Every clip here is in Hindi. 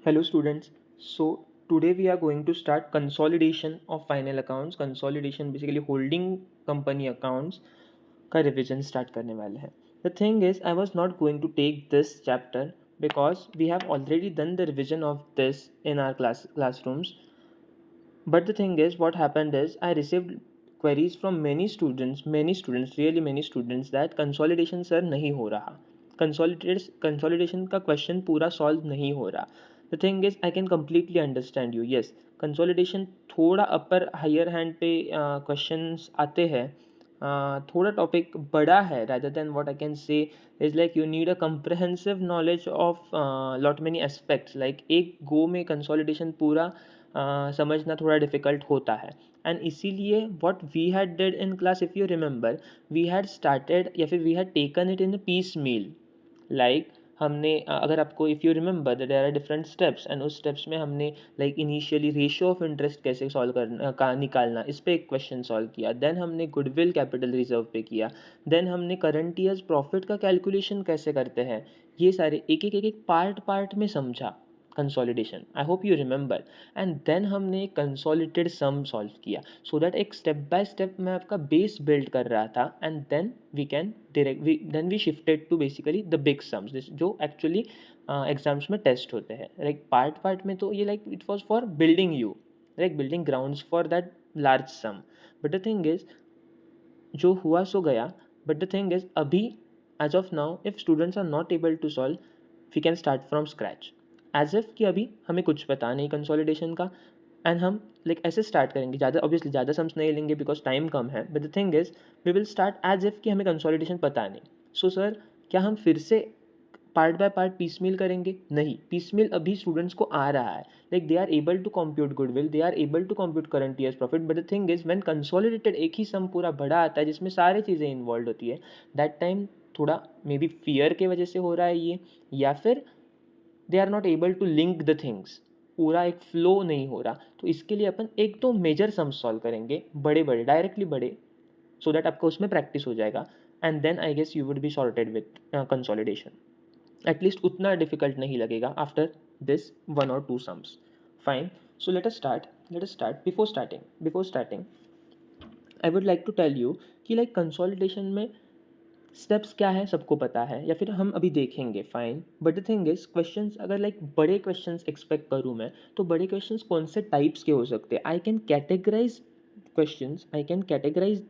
Hello students. So today we are going to start consolidation of final accounts. Consolidation basically holding company accounts का revision start करने वाले हैं. The thing is I was not going to take this chapter because we have already done the revision of this in our classrooms. But the thing is what happened is I received queries from many students, really many students that consolidation sir नहीं हो रहा. Consolidation का question पूरा solve नहीं हो रहा. The thing is I can completely understand you. Yes, consolidation थोड़ा अपर हायर हैंड पे क्वेश्चंस आते हैं. थोड़ा टॉपिक बड़ा है rather than what I can say is like you need a comprehensive knowledge of lot many aspects. Like एक गो में consolidation पूरा समझना थोड़ा डिफ़िकल्ट होता है. एंड इसीलिए what we had did in class, if you remember, we had started या फिर we had taken it in a piecemeal. Like हमने अगर आपको if you remember there are different steps and उस स्टेप्स में हमने like initially ratio of interest कैसे सॉल्व करना का निकालना, इस पे एक क्वेश्चन सॉल्व किया. देन हमने गुडविल कैपिटल रिजर्व पे किया. देन हमने करंट ईयर्स प्रॉफिट का कैलकुलेशन कैसे करते हैं, ये सारे एक एक पार्ट में समझा consolidation. I hope you remember. And then हमने कंसोलिडेटेड सम सॉल्व किया सो दैट एक स्टेप बाय स्टेप मैं आपका बेस बिल्ड कर रहा था. And then we can then we shifted to basically the big sums जो एक्चुअली एग्जाम्स में टेस्ट होते हैं. लाइक पार्ट में तो ये like it was for building you, like building grounds for that large sum. But the thing is जो हुआ सो गया. बट द थिंग इज अभी as of now if students are not able to solve we can start from scratch as if कि अभी हमें कुछ पता नहीं कंसोलिडेशन का. एंड हम लाइक ऐसे स्टार्ट करेंगे, ज़्यादा ऑब्वियसली ज़्यादा सम्स नहीं लेंगे बिकॉज टाइम कम है. But the thing is we will start as if कि हमें कंसोलिडेशन पता नहीं. सो सर क्या हम फिर से पार्ट बाय पार्ट पीसमील करेंगे? नहीं, पीसमील अभी स्टूडेंट्स को आ रहा है. Like they are able to compute goodwill, they are able to compute current years profit. But the thing is when consolidated एक ही सम पूरा बड़ा आता है जिसमें सारी चीज़ें इन्वॉल्व होती है, दैट टाइम थोड़ा मे बी फियर के वजह से हो रहा है ये, या फिर they are not able to link the things, पूरा एक फ्लो नहीं हो रहा. तो इसके लिए अपन एक तो मेजर सम्स सॉल्व करेंगे, बड़े बड़े डायरेक्टली बड़े, सो दैट आपको उसमें प्रैक्टिस हो जाएगा. And then I guess you would be sorted with consolidation. At least उतना डिफिकल्ट नहीं लगेगा आफ्टर दिस वन और two sums. Fine. So let us start. Before starting I would like to tell you कि लाइक कंसोलिडेशन में स्टेप्स क्या है सबको पता है या फिर हम अभी देखेंगे. Fine. But the thing is questions अगर लाइक बड़े क्वेश्चंस एक्सपेक्ट करूँ मैं, तो बड़े क्वेश्चंस कौन से टाइप्स के हो सकते हैं? I can categorize questions, I can categorize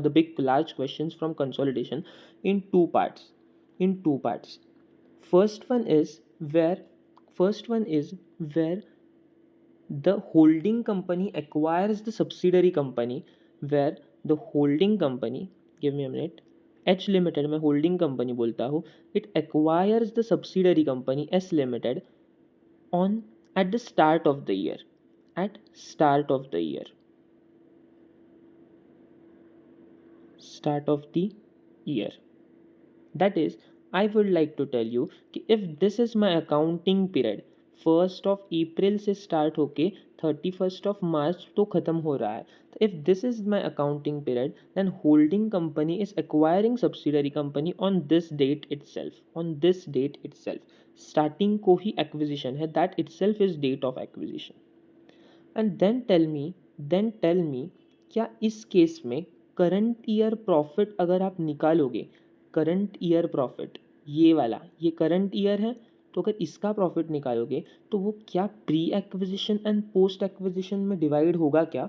the big large questions from consolidation in two parts. First one is where the holding company acquires the subsidiary company, where the holding company, give me a minute, H Limited में holding company बोलता हूँ, it acquires the subsidiary company S Limited on at the start of the year. Start of the year. That is, I would like to tell you कि if this is my accounting period, 1st of April से start होके 31st of March तो ख़त्म हो रहा है. तो if this is my accounting period, then holding company is acquiring subsidiary company on this date itself. Starting को ही acquisition है, that itself is date of acquisition. And then tell me क्या इस केस में करंट ईयर प्रॉफिट अगर आप निकालोगे, करंट ईयर प्रॉफिट ये वाला, ये करंट ईयर है, तो अगर इसका प्रॉफिट निकालोगे तो वो क्या pre acquisition and post acquisition में डिवाइड होगा क्या?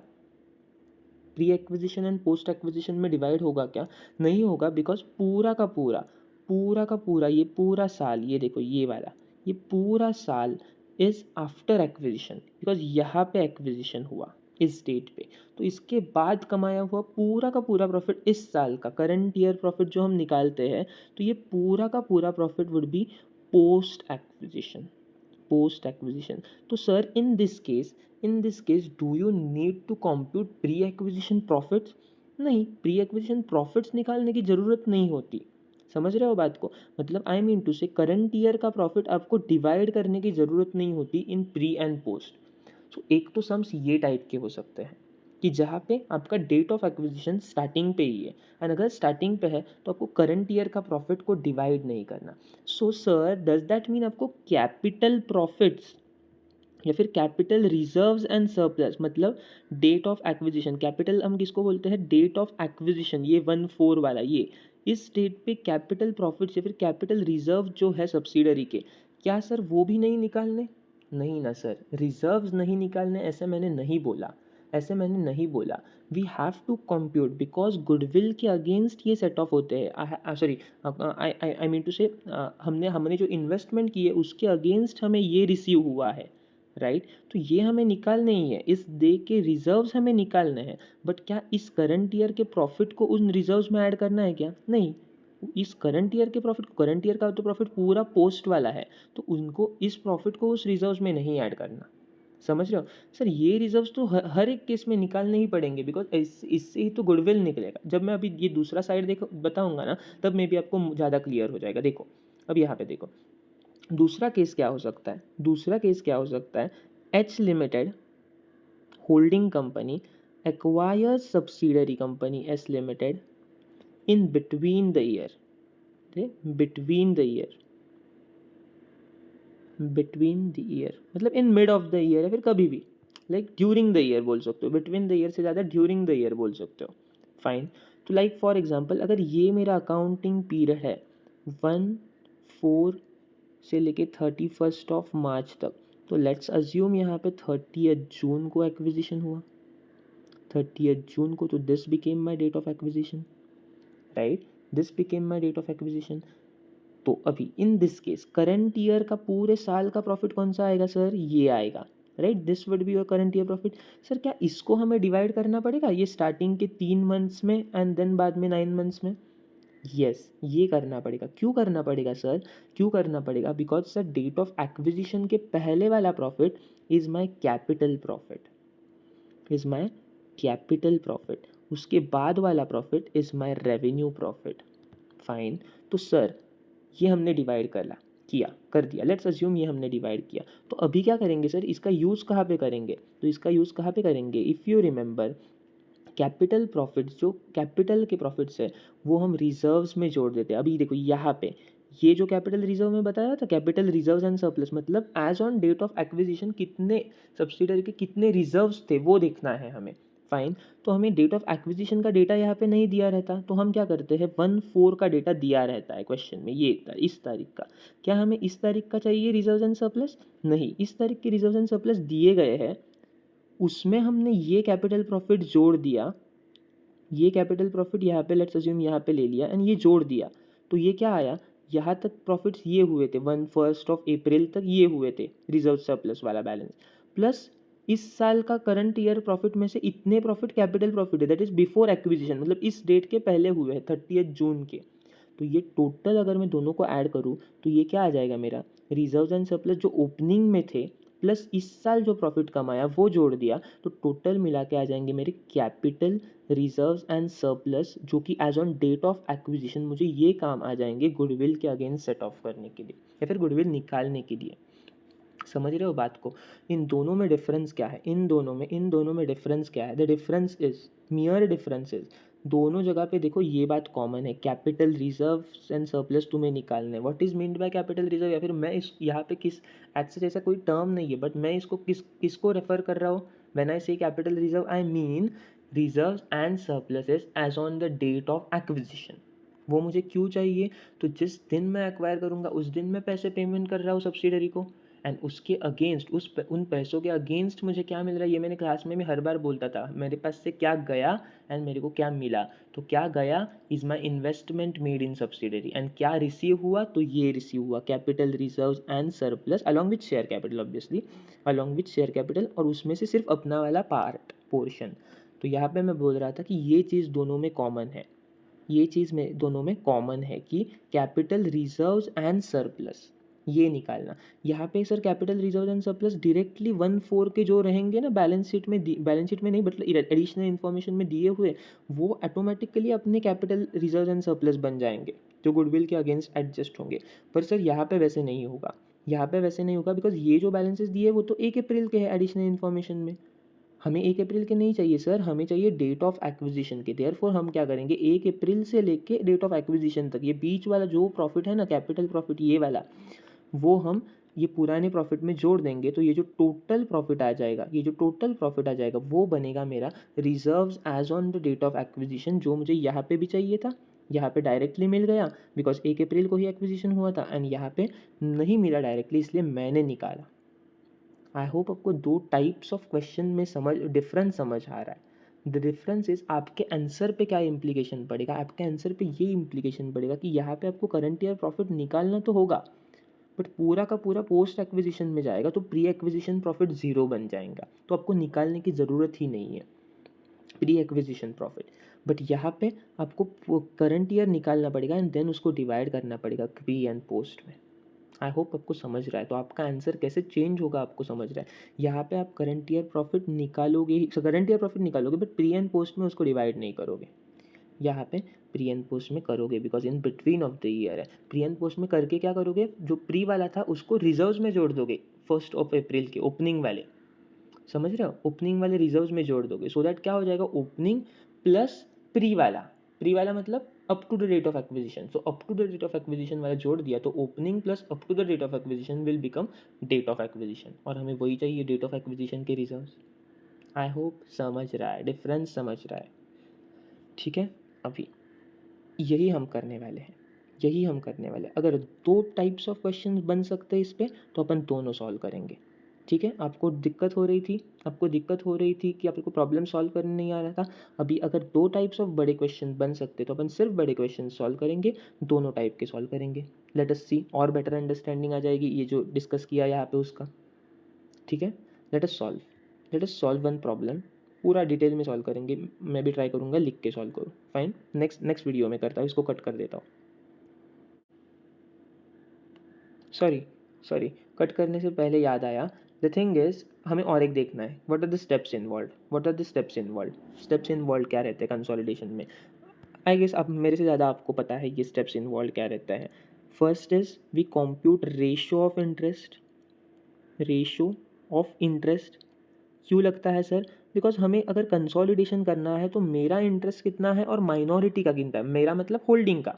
Pre acquisition and post acquisition में डिवाइड होगा क्या? नहीं होगा, बिकॉज पूरा का पूरा ये पूरा साल, ये देखो ये वाला, ये पूरा साल इज आफ्टर एक्विजिशन, बिकॉज यहाँ पे एक्विजिशन हुआ इस डेट पे. तो इसके बाद कमाया हुआ पूरा का पूरा प्रॉफिट इस साल का करंट ईयर प्रॉफिट जो हम निकालते हैं, तो ये पूरा का पूरा profit would be post acquisition. तो sir in this case do you need to compute pre acquisition profits? नहीं, प्री एक्विजिशन प्रॉफिट्स निकालने की ज़रूरत नहीं होती. समझ रहे हो बात को? मतलब आई मीन टू से करंट ईयर का प्रॉफिट आपको डिवाइड करने की ज़रूरत नहीं होती इन प्री एंड पोस्ट. सो एक तो सम्स ये टाइप के हो सकते हैं कि जहाँ पे आपका डेट ऑफ एक्विजिशन स्टार्टिंग पे ही है, एंड अगर स्टार्टिंग पे है तो आपको करंट ईयर का प्रॉफिट को डिवाइड नहीं करना. So sir does that mean आपको कैपिटल प्रॉफिट्स या फिर कैपिटल रिजर्व्स एंड सरप्लस, मतलब डेट ऑफ एक्विजिशन। कैपिटल हम किसको बोलते हैं, डेट ऑफ एक्विजिशन, ये 1/4 वाला, ये इस डेट पे कैपिटल प्रॉफिट्स या फिर कैपिटल रिजर्व जो है सब्सिडरी के, क्या सर वो भी नहीं निकालने? नहीं ना सर, रिजर्व्स नहीं निकालने ऐसे मैंने नहीं बोला, ऐसे मैंने नहीं बोला। We have to compute because goodwill के अगेंस्ट ये सेट ऑफ होते हैं, सॉरी आई मीन टू से हमने हमने जो इन्वेस्टमेंट की है उसके अगेंस्ट हमें ये रिसीव हुआ है, राइट तो ये हमें निकालने ही है, इस डे के रिजर्व्स हमें निकालने हैं। बट क्या इस करंट ईयर के प्रॉफिट को उन रिजर्व्स में ऐड करना है क्या? नहीं, इस करंट ईयर के प्रॉफिट, करंट ईयर का तो प्रॉफिट पूरा पोस्ट वाला है, तो उनको इस प्रॉफिट को उस रिजर्व्स में नहीं ऐड करना। समझ रहे हो सर? ये रिजर्व्स तो हर एक केस में निकालने ही पड़ेंगे, बिकॉज इससे ही तो गुडविल निकलेगा। जब मैं अभी ये दूसरा साइड देखो बताऊंगा ना, तब मे भी आपको ज़्यादा क्लियर हो जाएगा। देखो अब यहाँ पे देखो, दूसरा केस क्या हो सकता है, दूसरा केस क्या हो सकता है, H limited holding company acquires subsidiary company S limited in between the year, between the year, between the year मतलब in mid of the year या फिर कभी भी, लाइक ड्यूरिंग द ईयर बोल सकते हो, बिटवीन द ईयर से ज़्यादा ड्यूरिंग द ईयर बोल सकते हो। फाइन, तो लाइक फॉर एग्जांपल अगर ये मेरा अकाउंटिंग पीरियड है 1/4 से लेके 31 मार्च तक, तो लेट्स अज्यूम यहाँ पे 30 जून को एक्विजिशन हुआ, 30 जून को, तो this became my date of acquisition, right, this became my date of acquisition. तो अभी in this case current year का पूरे साल का प्रॉफिट कौन सा आएगा सर, ये आएगा, right, this would be your current year profit. Sir क्या इसको हमें डिवाइड करना पड़ेगा, ये स्टार्टिंग के 3 मंथ्स में एंड देन बाद में 9 मंथ्स में? यस, ये करना पड़ेगा। क्यों करना पड़ेगा सर, क्यों करना पड़ेगा? Because sir date of acquisition के पहले वाला profit is my capital profit, is my capital profit, उसके बाद वाला profit is my revenue profit. Fine, तो सर ये हमने डिवाइड कर दिया, लेट्स अज्यूम ये हमने डिवाइड किया, तो अभी क्या करेंगे सर, इसका यूज़ कहाँ पे करेंगे? तो इसका यूज़ कहाँ पे करेंगे? If you remember, capital profits, जो कैपिटल के प्रॉफिट्स है वो हम रिजर्व्स में जोड़ देते हैं। अभी देखो यहाँ पे ये जो कैपिटल रिजर्व में बताया था, कैपिटल रिजर्व्स एंड सरप्लस, मतलब as on date of acquisition कितने सब्सिडरी के कितने रिजर्व्स थे वो देखना है हमें। फाइन, तो हमें डेट ऑफ एक्विजिशन का डेटा यहाँ पे नहीं दिया रहता, तो हम क्या करते हैं, 1/4 का डेटा दिया रहता है क्वेश्चन में, ये इस तारीख का। क्या हमें इस तारीख का चाहिए रिजर्व्स एंड सरप्लस? नहीं, इस तारीख के रिजर्व्स एंड सरप्लस दिए गए हैं, उसमें हमने ये कैपिटल प्रॉफिट जोड़ दिया, ये कैपिटल प्रॉफिट यहाँ पे लेट्स अज्यूम यहाँ पे ले लिया एंड ये जोड़ दिया, तो ये क्या आया, यहाँ तक प्रॉफिट्स ये हुए थे 1 तक ये हुए थे रिजर्व सरप्लस वाला बैलेंस, प्लस इस साल का करंट ईयर प्रॉफिट में से इतने प्रॉफिट कैपिटल प्रॉफिट है, दैट इज बिफोर एक्विजिशन, मतलब इस डेट के पहले हुए हैं 30 जून के। तो ये टोटल अगर मैं दोनों को ऐड करूँ तो ये क्या आ जाएगा मेरा, रिजर्व्स एंड सरप्लस जो ओपनिंग में थे प्लस इस साल जो प्रॉफिट कमाया वो जोड़ दिया, तो टोटल मिला के आ जाएंगे मेरे कैपिटल रिजर्व्स एंड सरप्लस, जो कि as on date of acquisition मुझे ये काम आ जाएंगे गुडविल के अगेंस्ट सेट ऑफ करने के लिए या फिर गुडविल निकालने के लिए। समझ रहे हो बात को? इन दोनों में डिफरेंस क्या है, इन दोनों में डिफरेंस क्या है? The difference is, मियर difference is, दोनों जगह पे देखो ये बात कॉमन है, कैपिटल रिजर्व्स एंड सरप्लस तुम्हें निकालने। What is meant by capital reserve, या फिर मैं इस यहाँ पे किस ऐसे जैसा कोई टर्म नहीं है, बट मैं इसको किसको रेफर कर रहा हूँ? When I say capital reserve I mean reserves and surpluses as on the date of acquisition. वो मुझे क्यों चाहिए? तो जिस दिन मैं एक्वायर करूँगा उस दिन मैं पैसे पेमेंट कर रहा हूँ सब्सिडरी को, एंड उसके अगेंस्ट उन पैसों के अगेंस्ट मुझे क्या मिल रहा है, ये मैंने क्लास में भी हर बार बोलता था, मेरे पास से क्या गया एंड मेरे को क्या मिला। तो क्या गया is my investment made in subsidiary, and क्या रिसीव हुआ, तो ये रिसीव हुआ capital reserves and surplus along with share capital, obviously along with share capital, और उसमें से सिर्फ अपना वाला पोर्शन। तो यहाँ पे मैं बोल रहा था कि ये चीज़ दोनों में कॉमन है, ये चीज़ में दोनों में कॉमन है कि कैपिटल रिजर्व्स एंड सरप्लस ये निकालना। यहाँ पे sir capital reserve and surplus directly 1/4 के जो रहेंगे ना बैलेंस शीट में, बैलेंस शीट में नहीं मतलब एडिशनल इन्फॉर्मेशन में दिए हुए, वो ऑटोमेटिकली अपने कैपिटल रिजर्व एंड सरप्लस बन जाएंगे जो गुडविल के अगेंस्ट एडजस्ट होंगे। पर सर यहाँ पे वैसे नहीं होगा, यहाँ पे वैसे नहीं होगा, बिकॉज ये जो बैलेंसेस दिए वो तो 1 अप्रैल के हैं एडिशनल इन्फॉर्मेशन में, हमें 1 अप्रैल के नहीं चाहिए सर, हमें चाहिए डेट ऑफ एक्विजिशन के। देयरफॉर हम क्या करेंगे, 1 अप्रैल से लेके डेट ऑफ एक्विजिशन तक ये बीच वाला जो प्रॉफिट है ना कैपिटल प्रॉफिट ये वाला, वो हम ये पुराने प्रॉफिट में जोड़ देंगे तो ये जो टोटल प्रॉफिट आ जाएगा, ये जो टोटल प्रॉफिट आ जाएगा वो बनेगा मेरा reserves as on the date of acquisition, जो मुझे यहाँ पे भी चाहिए था, यहाँ पे डायरेक्टली मिल गया बिकॉज 1 अप्रैल को ही एक्विजिशन हुआ था, एंड यहाँ पे नहीं मिला डायरेक्टली इसलिए मैंने निकाला। आई होप आपको दो टाइप्स ऑफ क्वेश्चन में डिफरेंस समझ आ रहा है। द डिफरेंस इज आपके आंसर पे क्या इम्प्लीकेशन पड़ेगा, आपके आंसर पे ये इम्प्लीकेशन पड़ेगा कि यहाँ पे आपको करंट ईयर प्रॉफिट निकालना तो होगा बट पूरा का पूरा पोस्ट एक्विजिशन में जाएगा तो प्री एक्विजिशन प्रॉफिट 0 बन जाएगा, तो आपको निकालने की ज़रूरत ही नहीं है प्री एक्विजिशन प्रॉफिट। बट यहाँ पे आपको करंट ईयर निकालना पड़ेगा एंड देन उसको डिवाइड करना पड़ेगा प्री एंड पोस्ट में। आई होप आपको समझ रहा है, तो आपका आंसर कैसे चेंज होगा आपको समझ रहा है। यहाँ पे आप करंट ईयर प्रॉफिट निकालोगे ही, करंट ईयर प्रॉफिट निकालोगे बट प्री एंड पोस्ट में उसको डिवाइड नहीं करोगे, यहाँ पे प्री एंड पोस्ट में करोगे because in between of the year है। प्री एंड पोस्ट में करके क्या करोगे, जो प्री वाला था उसको रिजर्व्स में जोड़ दोगे 1 अप्रैल के ओपनिंग वाले, समझ रहे हो, ओपनिंग वाले रिजर्व्स में जोड़ दोगे सो दैट क्या हो जाएगा ओपनिंग प्लस प्री वाला मतलब up to the date of acquisition, so up to the date of acquisition वाला जोड़ दिया तो opening plus up to the date of acquisition will become date of acquisition, और हमें वही चाहिए डेट ऑफ एक्विजिशन के रिजर्व्स। आई होप समझ रहा है, डिफरेंस समझ रहा है, ठीक है। अभी यही हम करने वाले हैं, यही हम करने वाले हैं। अगर दो टाइप्स ऑफ क्वेश्चंस बन सकते हैं इस पे तो अपन दोनों सॉल्व करेंगे, ठीक है। आपको दिक्कत हो रही थी कि आपको प्रॉब्लम सॉल्व करने नहीं आ रहा था, अभी अगर दो टाइप्स ऑफ बड़े क्वेश्चन बन सकते तो अपन सिर्फ बड़े क्वेश्चन सॉल्व करेंगे, दोनों टाइप के सॉल्व करेंगे। लेट अस सी, और बेटर अंडरस्टैंडिंग आ जाएगी ये जो डिस्कस किया यहाँ पे उसका, ठीक है। Let us solve one problem, पूरा डिटेल में सॉल्व करेंगे, मैं भी ट्राई करूँगा लिख के सॉल्व करूँ, फाइन। नेक्स्ट वीडियो में करता हूँ, इसको कट कर देता हूँ। सॉरी कट करने से पहले याद आया, द थिंग इज हमें और एक देखना है, what are the steps involve, steps involve क्या रहते हैं कंसोलिडेशन में। आई गेस आप मेरे से ज़्यादा आपको पता है ये स्टेप्स इन्वॉल्व क्या रहता है। First is we compute ratio of interest. क्यों लगता है सर, बिकॉज हमें अगर कंसोलिडेशन करना है तो मेरा इंटरेस्ट कितना है और माइनॉरिटी का कितना है, मेरा मतलब होल्डिंग का,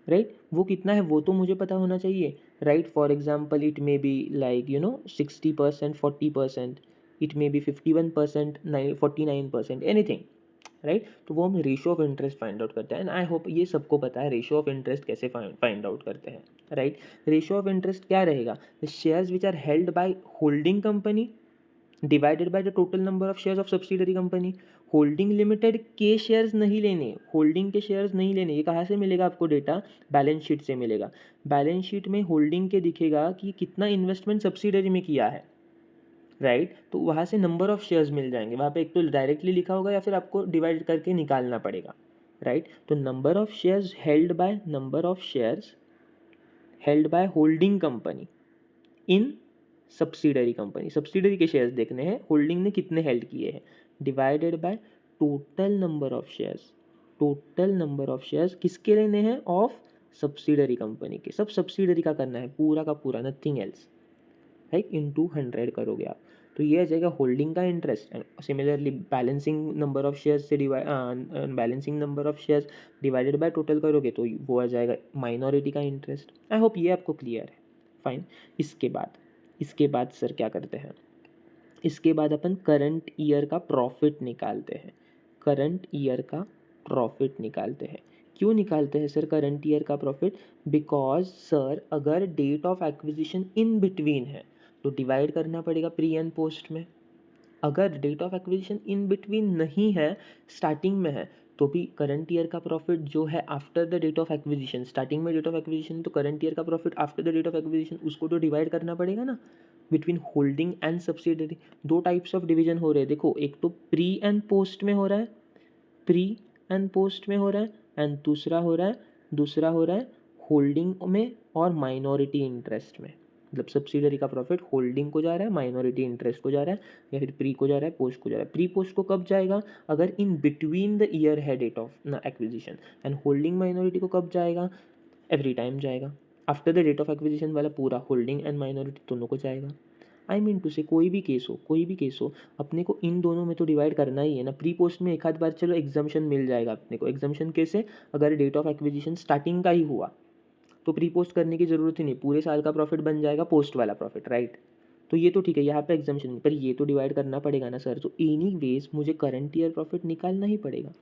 राइट वो कितना है वो तो मुझे पता होना चाहिए, right. For example it may be like 60%, 40%, it may be 51%, 49%, anything, right. तो वो हम ratio of interest find out करते हैं, एंड आई होप ये सबको पता है रेशियो ऑफ इंटरेस्ट कैसे फाइंड आउट करते हैं, राइट। रेशियो ऑफ इंटरेस्ट क्या रहेगा, the shares which are held by holding company divided by the total number of shares of subsidiary company. Holding limited के शेयर्स नहीं लेने, होल्डिंग के शेयर्स नहीं लेने, ये कहाँ से मिलेगा आपको डेटा, बैलेंस शीट से मिलेगा। बैलेंस शीट में होल्डिंग के दिखेगा कि कितना इन्वेस्टमेंट सब्सिडरी में किया है, राइट। तो वहाँ से नंबर ऑफ शेयर्स मिल जाएंगे, वहाँ पे एक तो डायरेक्टली लिखा होगा या फिर आपको डिवाइड करके निकालना पड़ेगा, राइट। तो number of shares held by holding company in subsidiary के शेयर्स देखने हैं, होल्डिंग ने कितने हेल्ड किए हैं, divided by total number of shares किसके लेने हैं, ऑफ सब्सिडरी कंपनी के, सब सब्सिडरी का करना है पूरा का पूरा, नथिंग एल्स, राइट। इनटू 100 करोगे आप, तो ये आ जाएगा होल्डिंग का interest, and similarly balancing number of shares divided by total करोगे तो वो आ जाएगा माइनॉरिटी का इंटरेस्ट। आई होप ये आपको क्लियर है, फाइन। इसके बाद सर क्या करते हैं, इसके बाद अपन करंट ईयर का प्रॉफिट निकालते हैं। क्यों निकालते हैं सर करंट ईयर का प्रॉफिट, बिकॉज सर अगर date of acquisition in between है तो डिवाइड करना पड़ेगा प्री एंड पोस्ट में, अगर date of acquisition in between नहीं है, स्टार्टिंग में है, तो भी करंट ईयर का प्रॉफिट जो है after the date of acquisition, starting में डेट ऑफ एक्विजिशन तो करंट ईयर का profit after the date of acquisition उसको तो डिवाइड करना पड़ेगा ना बिटवीन होल्डिंग एंड सब्सिडरी। दो टाइप्स ऑफ डिवीजन हो रहे हैं, देखो एक तो प्री एंड पोस्ट में हो रहा है, एंड दूसरा हो रहा है होल्डिंग में और माइनॉरिटी इंटरेस्ट में, मतलब सब्सिडरी का प्रॉफिट होल्डिंग को जा रहा है, माइनॉरिटी इंटरेस्ट को जा रहा है, या फिर प्री को जा रहा है, पोस्ट को जा रहा है। प्री पोस्ट को कब जाएगा, अगर इन बिटवीन द ईयर है date of acquisition, and holding minority को कब जाएगा, एवरी टाइम जाएगा, after the date of acquisition वाला पूरा होल्डिंग एंड माइनॉरिटी दोनों को जाएगा। आई मीन टू से कोई भी केस हो अपने को इन दोनों में तो डिवाइड करना ही है ना। प्री पोस्ट में एक आध बार चलो एग्जाम्शन मिल जाएगा अपने को, एग्जाम्शन कैसे, अगर डेट ऑफ एक्विजिशन स्टार्टिंग का ही हुआ तो प्री पोस्ट करने की ज़रूरत ही नहीं, पूरे साल का प्रॉफिट बन जाएगा पोस्ट वाला प्रॉफिट, राइट। तो ये तो ठीक है, यहाँ पे एग्जाम्पशन, पर ये तो डिवाइड करना पड़ेगा ना सर। तो एनी वेज मुझे करंट ईयर प्रॉफिट निकालना ही पड़ेगा,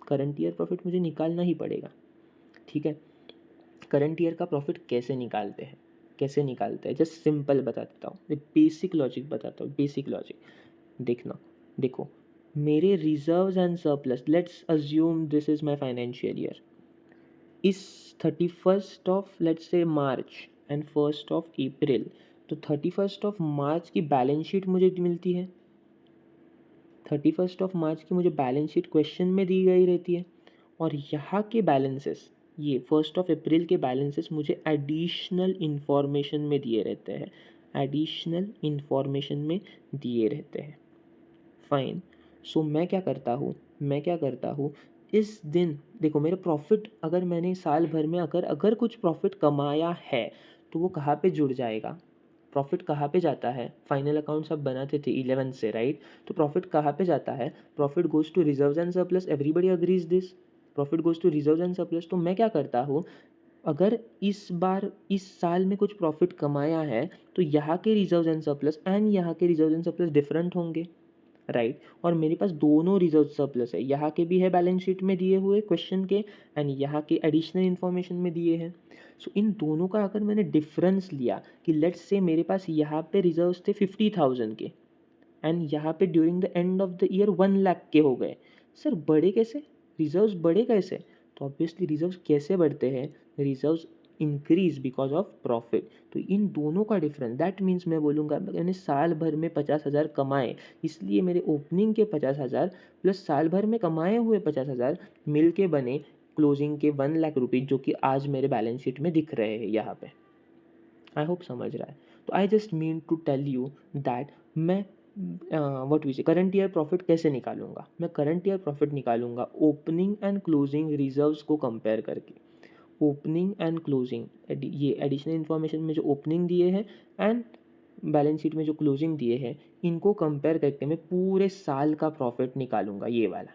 करंट ईयर प्रॉफिट मुझे निकालना ही पड़ेगा, ठीक है। करंट ईयर का प्रॉफिट कैसे निकालते हैं, कैसे निकालते हैं, जस्ट सिंपल बता देता हूँ, एक बेसिक लॉजिक बताता हूँ, बेसिक लॉजिक। देखना, देखो, मेरे reserves and surplus, let's assume this is my financial year, इस 31st of let's say March and 1st of April, तो 31st ऑफ मार्च की बैलेंस शीट मुझे मिलती है, 31st ऑफ मार्च की मुझे बैलेंस शीट क्वेश्चन में दी गई रहती है, और यहाँ के बैलेंसेस, ये 1st ऑफ अप्रैल के बैलेंसेस मुझे एडिशनल इंफॉर्मेशन में दिए रहते हैं, एडिशनल इंफॉर्मेशन में दिए रहते हैं, फाइन। सो मैं क्या करता हूँ, इस दिन देखो मेरा प्रॉफिट, अगर मैंने साल भर में अगर कुछ प्रॉफिट कमाया है तो वो कहाँ पे जुड़ जाएगा, प्रॉफिट कहाँ पे जाता है, फाइनल अकाउंट्स आप बनाते थे 11 से, राइट। तो प्रॉफिट कहाँ पे जाता है, profit goes to reserves and surplus, everybody agrees this, profit goes to reserves and surplus. तो मैं क्या करता हूँ, अगर इस बार इस साल में कुछ प्रॉफिट कमाया है तो यहाँ के रिजर्व्स एंड सरप्लस एंड यहाँ के रिजर्व्स एंड सरप्लस डिफरेंट होंगे, राइट। और मेरे पास दोनों रिजर्व सरप्लस है, यहाँ के भी है बैलेंस शीट में दिए हुए क्वेश्चन के, एंड यहाँ के एडिशनल इन्फॉर्मेशन में दिए हैं। सो इन दोनों का अगर मैंने डिफरेंस लिया कि लेट्स से मेरे पास यहाँ पे रिजर्व्स थे 50,000 के, एंड यहाँ पे during the end of the year 1 lakh के हो गए, सर बढ़े कैसे, रिजर्व्स बढ़े कैसे, तो ऑब्वियसली रिजर्व्स कैसे बढ़ते हैं, reserves increase because of profit. तो इन दोनों का डिफरेंस, दैट मीन्स मैं बोलूँगा मैंने साल भर में 50,000 कमाए, इसलिए मेरे ओपनिंग के 50,000 प्लस साल भर में कमाए हुए 50,000 मिल के बने क्लोजिंग के 1 लाख रुपीज़, जो कि आज मेरे बैलेंस शीट में दिख रहे हैं यहाँ पे। आई होप समझ रहा है। तो I just mean to tell you that मैं what we say current year profit कैसे निकालूंगा, मैं करंट ईयर प्रॉफिट निकालूंगा ओपनिंग एंड क्लोजिंग रिजर्व्स को कंपेयर करके, ओपनिंग एंड क्लोजिंग, ये एडिशनल इन्फॉर्मेशन में जो ओपनिंग दिए हैं एंड बैलेंस शीट में जो क्लोजिंग दिए हैं, इनको कंपेयर करके मैं पूरे साल का प्रॉफिट निकालूंगा, ये वाला,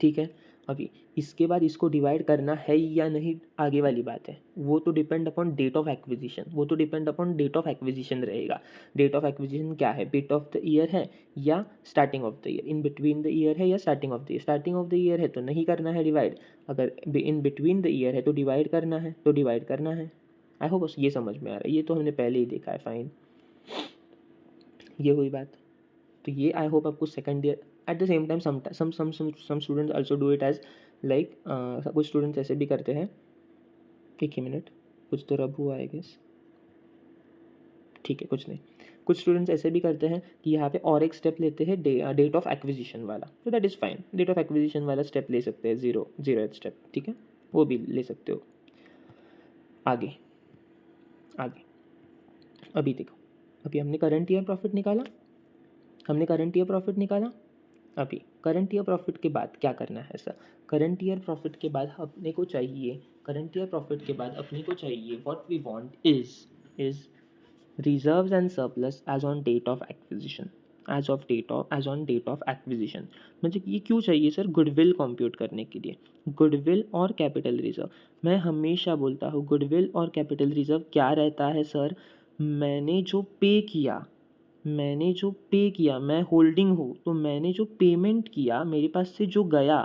ठीक है। अभी इसके बाद इसको डिवाइड करना है या नहीं आगे वाली बात है, वो तो depend upon date of acquisition, वो तो depend upon date of acquisition रहेगा। डेट ऑफ एक्विजिशन क्या है, बिट ऑफ द ईयर है या starting of the year, in between the year है या starting of the year, starting of the year है तो नहीं करना है डिवाइड, अगर इन बिटवीन द ईयर है तो डिवाइड करना है, तो डिवाइड करना है। आई होप ये समझ में आ रहा है, ये तो हमने पहले ही देखा है, फाइन, ये हुई बात। तो ये आई होप आपको second year, at the same time some students also do it as like, कुछ स्टूडेंट्स ऐसे भी करते हैं, एक ही मिनट, कुछ तो रब हुआ है गेस, ठीक है कुछ नहीं, कुछ स्टूडेंट्स ऐसे भी करते हैं कि यहाँ पे और एक स्टेप लेते हैं डेट ऑफ एक्विजिशन वाला, तो that is fine, date of acquisition वाला स्टेप ले सकते हैं, जीरो स्टेप, ठीक है, वो भी ले सकते हो। आगे आगे अभी देखो, अभी हमने करंट ईयर प्रॉफिट निकाला, हमने करंट ईयर प्रॉफिट निकाला, अभी करंट ईयर प्रॉफिट के बाद क्या करना है सर, करंट ईयर प्रॉफिट के बाद अपने को चाहिए, करंट ईयर प्रॉफिट के बाद अपने को चाहिए, what we want is reserves and surplus as on date of acquisition, as on date of acquisition. मुझे ये क्यों चाहिए सर, गुडविल कंप्यूट करने के लिए, गुडविल और कैपिटल रिजर्व। मैं हमेशा बोलता हूँ गुडविल और कैपिटल रिजर्व क्या रहता है सर, मैंने जो पे किया, मैं होल्डिंग हूँ तो मैंने जो पेमेंट किया, मेरे पास से जो गया,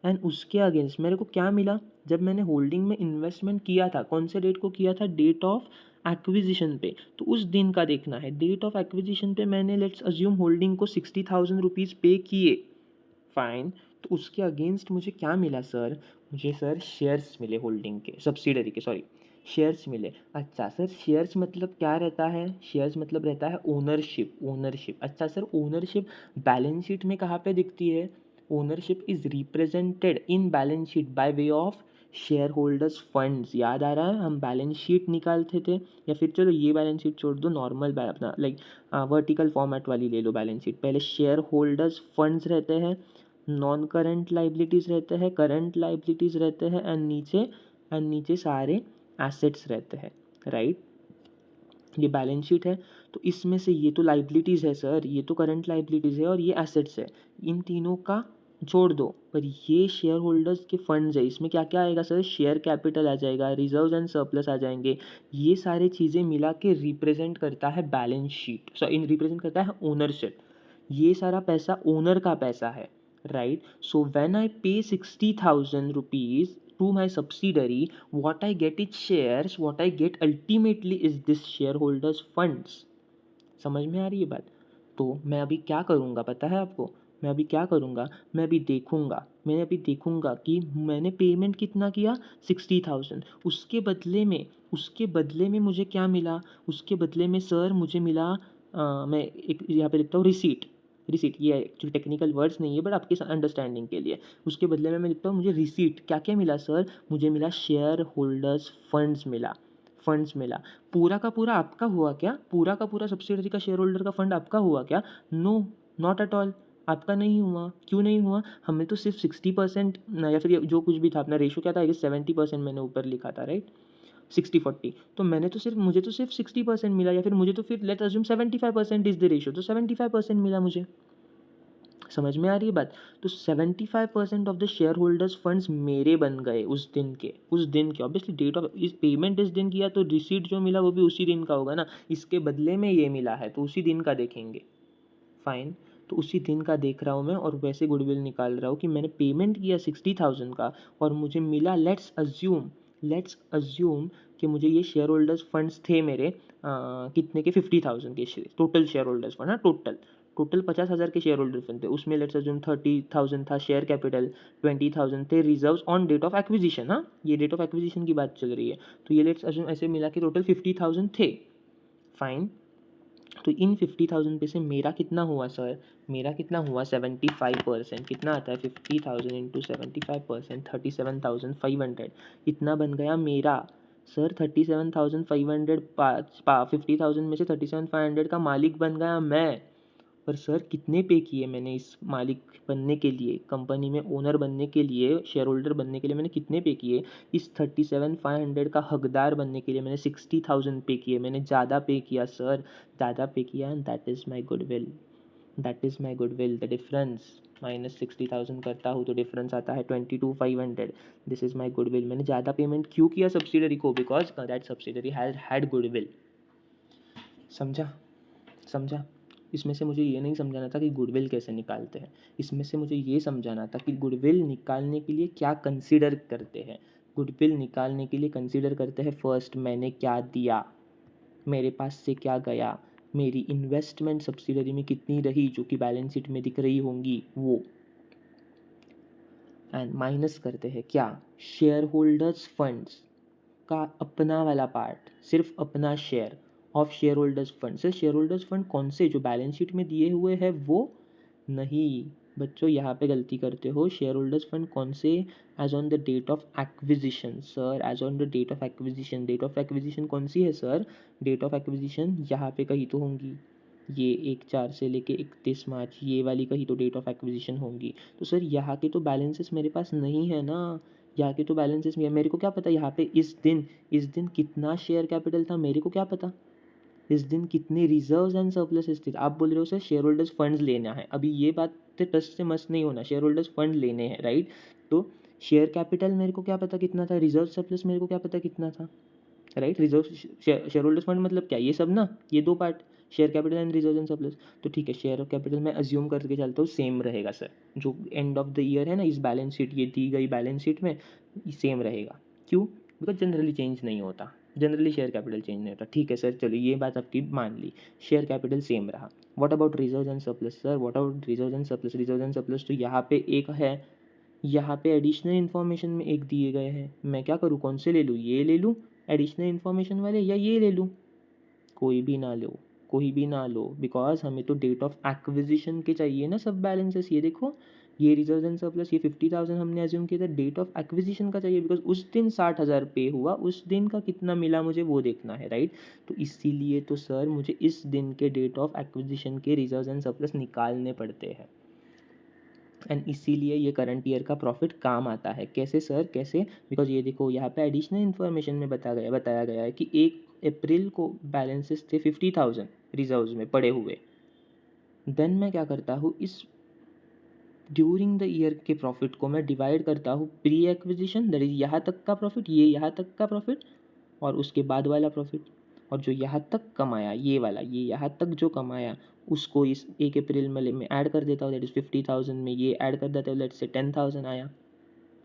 एंड उसके अगेंस्ट मेरे को क्या मिला, जब मैंने होल्डिंग में इन्वेस्टमेंट किया था, कौन से डेट को किया था, डेट ऑफ एक्विजिशन पे, तो उस दिन का देखना है। डेट ऑफ एक्विजिशन पे मैंने लेट्स अज्यूम होल्डिंग को 60,000 रुपीज़ पे किए, फाइन, तो उसके अगेंस्ट मुझे क्या मिला सर, मुझे सर शेयर्स मिले होल्डिंग के, सब्सिडरी के, सॉरी शेयर्स मिले। अच्छा सर शेयर्स मतलब क्या रहता है, शेयर्स मतलब रहता है ओनरशिप। अच्छा सर ओनरशिप बैलेंस शीट में कहाँ पे दिखती है, ownership is represented in balance sheet by way of share holders funds. याद आ रहा है हम बैलेंस शीट निकालते थे, या फिर चलो ये बैलेंस शीट छोड़ दो, नॉर्मल अपना लाइक वर्टिकल फॉर्मेट वाली ले लो बैलेंस शीट। पहले शेयर होल्डर्स फंड्स रहते हैं, नॉन करंट लाइबिलिटीज़ रहते हैं, करंट लाइबिलिटीज़ रहते हैं, एंड नीचे सारे एसेट्स रहते हैं, राइट। ये बैलेंस शीट है, तो इसमें से ये तो लाइबिलिटीज़ है सर, ये तो करंट लाइबिलिटीज़ है और ये एसेट्स है, इन तीनों का छोड़ दो, पर ये शेयर होल्डर्स के फंड्स है, इसमें क्या क्या आएगा सर? शेयर कैपिटल आ जाएगा, रिजर्व्स एंड सरप्लस आ जाएंगे। ये सारी चीज़ें मिला के रिप्रेजेंट करता है बैलेंस शीट, सो इन रिप्रेजेंट करता है ओनरशिप। ये सारा पैसा ओनर का पैसा है, right? So when I pay 60,000 rupees to my subsidiary, what I get is shares, what I get ultimately is this shareholders funds। समझ में आ रही है बात? तो मैं अभी क्या करूँगा पता है आपको? मैं अभी क्या करूँगा, मैं अभी देखूँगा कि मैंने पेमेंट कितना किया, 60,000। उसके बदले में मुझे क्या मिला? उसके बदले में सर मुझे मिला, मैं एक यहाँ पे लिखता हूँ रिसीट। रिसीट ये एक्चुअली टेक्निकल वर्ड्स नहीं है, बट आपके अंडरस्टैंडिंग के लिए। उसके बदले में मैं लिखता हूँ मुझे रिसीट। क्या क्या मिला सर? मुझे मिला शेयर होल्डर्स फंड्स मिला। पूरा का पूरा आपका हुआ क्या? पूरा का पूरा सब्सिडरी का शेयर होल्डर का फंड आपका हुआ क्या? No, not at all. आपका नहीं हुआ। क्यों नहीं हुआ? हमें तो सिर्फ 60% या फिर जो कुछ भी था, अपना रेशो क्या था, आई गेस 70% मैंने ऊपर लिखा था, राइट? 60-40। तो मुझे तो सिर्फ 60% मिला, या फिर मुझे तो फिर let's assume 75% is the ratio, तो 75% मिला मुझे। समझ में आ रही है बात? तो 75% of the share holders funds मेरे बन गए उस दिन के ऑब्वियसली डेट ऑफ इस पेमेंट इस दिन किया, तो रिसीट जो मिला वो भी उसी दिन का होगा ना। इसके बदले में ये मिला है तो उसी दिन का देखेंगे। फाइन, तो उसी दिन का देख रहा हूँ मैं, और वैसे गुडविल निकाल रहा हूँ कि मैंने पेमेंट किया 60,000 का और मुझे मिला, लेट्स अज्यूम कि मुझे ये शेयर होल्डर्स फंड्स थे मेरे कितने के, 50,000 के टोटल शेयर होल्डर्स फंड। हाँ, टोटल 50,000 के शेयर होल्डर फंड थे। उसमें लेट्स अज्यूम 30,000 था शेयर कैपिटल, 20,000 थे reserves on date of acquisition. हाँ, ये डेट ऑफ एक्विजिशन की बात चल रही है। तो ये लेट्स अज्यूम ऐसे मिला के टोटल 50,000 थे। फाइन, तो इन 50,000 पे से मेरा कितना हुआ सर? मेरा कितना हुआ? 75%। कितना आता है? 50,000 इंटू 75%, 37,500। इतना बन गया मेरा सर। 37,500 50,000 में से 37,500 का मालिक बन गया मैं। पर सर कितने पे किए मैंने इस मालिक बनने के लिए, कंपनी में ओनर बनने के लिए, शेयर होल्डर बनने के लिए मैंने कितने पे किए? इस 37,500 का हकदार बनने के लिए मैंने 60,000 पे किए। मैंने ज़्यादा पे किया सर, ज़्यादा पे किया, and that is my goodwill. The difference minus 60,000 करता हूँ तो डिफरेंस आता है 22,500। This is my goodwill. मैंने ज़्यादा पेमेंट क्यों किया सब्सिडरी को? Because that subsidiary has had goodwill. समझा? इसमें से मुझे ये नहीं समझाना था कि गुडविल कैसे निकालते हैं, इसमें से मुझे ये समझाना था कि गुडविल निकालने के लिए क्या कंसीडर करते हैं। गुडविल निकालने के लिए कंसीडर करते हैं, फर्स्ट मैंने क्या दिया, मेरे पास से क्या गया, मेरी इन्वेस्टमेंट सब्सिडरी में कितनी रही जो कि बैलेंस शीट में दिख रही होंगी वो, एंड माइनस करते हैं क्या, शेयर होल्डर्स फंड्स का अपना वाला पार्ट, सिर्फ अपना share of share holders fund. Sir share holders fund कौन से? जो बैलेंस शीट में दिए हुए हैं वो नहीं। बच्चों यहाँ पे गलती करते हो। शेयर होल्डर्स फंड कौन से? As on the date of acquisition sir, as on the date of acquisition. Date of acquisition कौन सी है सर? डेट ऑफ एक्विजिशन यहाँ पे कहीं तो होंगी, ये 1/4 से लेके 31 मार्च, ये वाली कहीं तो डेट ऑफ एक्विजिशन होंगी। तो सर यहाँ के तो बैलेंसेस मेरे पास नहीं है ना, यहाँ के तो बैलेंसेस मेरे को क्या पता यहाँ पे इस दिन कितना शेयर कैपिटल था, मेरे को क्या पता इस दिन कितने रिजर्व्स एंड सरप्लसेस थे। आप बोल रहे हो सर शेयर होल्डर्स फंड्स लेना है, अभी ये बात से टस से मस नहीं होना, शेयर होल्डर्स फंड लेने हैं, राइट? तो शेयर कैपिटल मेरे को क्या पता कितना था, रिजर्व सरप्लस मेरे को क्या पता कितना था, right? Reserve share holders fund मतलब क्या, ये सब ना, ये दो part, share capital and reserve and surplus. तो ठीक है, शेयर ऑफ कैपिटल मैं अज्यूम करके चलता हूँ सेम रहेगा सर, जो एंड ऑफ द ईयर है ना, इस बैलेंस शीट, ये दी गई बैलेंस शीट में सेम रहेगा। क्यों? बिकॉज जनरली चेंज नहीं होता, जनरली शेयर कैपिटल चेंज नहीं होता। ठीक है सर, चलो ये बात आपकी मान ली, शेयर कैपिटल सेम रहा। What about reserve and surplus sir? What about reserve and surplus? Reserve and surplus तो यहाँ पे एक है, यहाँ पे एडिशनल इन्फॉर्मेशन में एक दिए गए हैं। मैं क्या करूँ, कौन से ले लूँ? ये ले लूँ एडिशनल इन्फॉर्मेशन वाले, या ये ले लूँ? कोई भी ना लो, बिकॉज हमें तो डेट ऑफ एक्विजिशन के चाहिए ना सब बैलेंसेस। ये देखो, ये रिजर्व एंड सरप्लस, ये 50,000 हमने अज्यूम किया था, डेट ऑफ एक्विजिशन का चाहिए, बिकॉज उस दिन 60,000 पे हुआ, उस दिन का कितना मिला मुझे वो देखना है, राइट? तो इसीलिए तो सर मुझे इस दिन के डेट ऑफ एक्विजिशन के रिजर्व एंड सरप्लस निकालने पड़ते हैं, एंड इसीलिए ये करंट ईयर का प्रॉफिट काम आता है। कैसे सर, कैसे? बिकॉज ये देखो यहाँ पे एडिशनल इन्फॉर्मेशन में बताया गया है कि 1 अप्रैल को बैलेंसेस थे 50,000 रिजर्व्स में पड़े हुए। देन मैं क्या करता हूँ, इस ड्यूरिंग द ईयर के प्रॉफिट को मैं डिवाइड करता हूँ प्री एक्विजिशन, दैट इज यहाँ तक का प्रॉफिट, ये यहाँ तक का प्रॉफिट और उसके बाद वाला प्रॉफिट, और जो यहाँ तक कमाया ये वाला, ये यहाँ तक जो कमाया उसको इस 1 अप्रैल में ऐड कर देता हूँ, दैट इज 50,000 में ये ऐड कर देता हूँ, लेट्स से 10,000 आया,